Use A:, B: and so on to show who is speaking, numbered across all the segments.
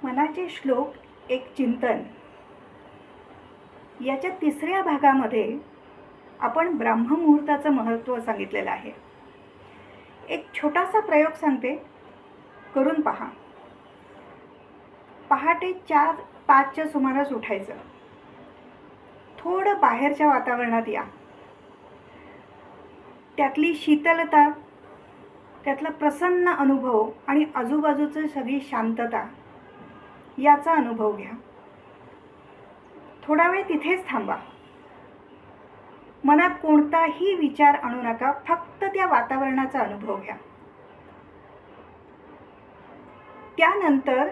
A: मनाचे श्लोक एक चिंतन याच्या तिसऱ्या भागामध्ये आपण ब्राह्ममुहूर्ताचं महत्त्व सांगितलेलं आहे. एक छोटासा प्रयोग सांगते, करून पहा. पहाटे 4-5च्या सुमारास उठायचं. थोडं बाहेरच्या वातावरणात या. त्यातली शीतलता, त्यातला प्रसन्न अनुभव आणि आजूबाजूची सगळी शांतता याचा अनुभव घ्या. थोडा वेळ तिथेच थांबा. मनात कोणताही विचार आणू नका, फक्त त्या वातावरणाचा अनुभव घ्या. त्यानंतर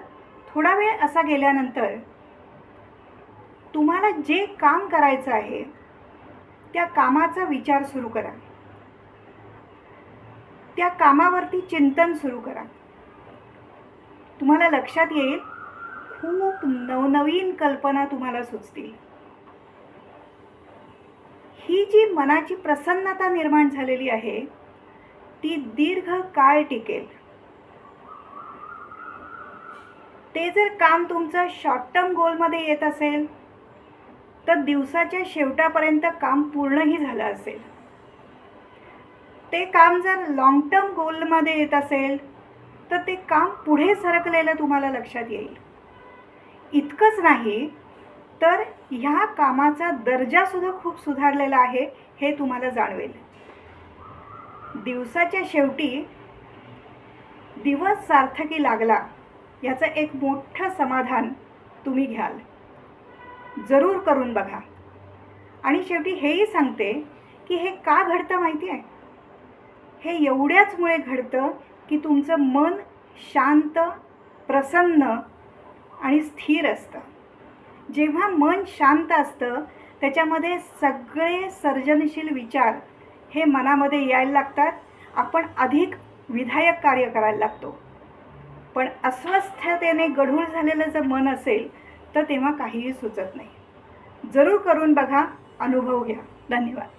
A: थोडा वेळ असा गेल्यानंतर तुम्हाला जे काम करायचं आहे त्या कामाचा विचार सुरू करा. त्या कामावरती चिंतन सुरू करा. तुम्हाला लक्षात येईल, खूप नवनवीन कल्पना तुम्हाला सुचतील. ही जी मनाची प्रसन्नता निर्माण झालेली आहे ती दीर्घ काळ टिकेल. ते जर काम तुमचं शॉर्ट टर्म गोलमध्ये येत असेल तर दिवसाच्या शेवटापर्यंत काम पूर्णही झालं असेल. ते काम जर लॉंग टर्म गोलमध्ये येत असेल तर ते काम पुढे सरकलेलं तुम्हाला लक्षात येईल. इतकंच नाही तर ह्या कामाचा दर्जासुद्धा खूप सुधारलेला आहे हे तुम्हाला जाणवेल. दिवसाच्या शेवटी दिवस सार्थकी लागला याचं एक मोठं समाधान तुम्ही घ्याल. जरूर करून बघा. आणि शेवटी हेही सांगते की हे का घडतं माहिती आहे? हे एवढ्याचमुळे घडतं की तुमचं मन शांत, प्रसन्न आणि स्थिर असतं. जेव्हा मन शांत असतं त्याच्यामध्ये सगळे सर्जनशील विचार हे मनामध्ये यायला लागतात. आपण अधिक विधायक कार्य करायला लागतो. पण अस्वस्थतेने गढूळ झालेलं जर मन असेल तर तेव्हा काहीही सुचत नाही. जरूर करून बघा, अनुभव घ्या. धन्यवाद.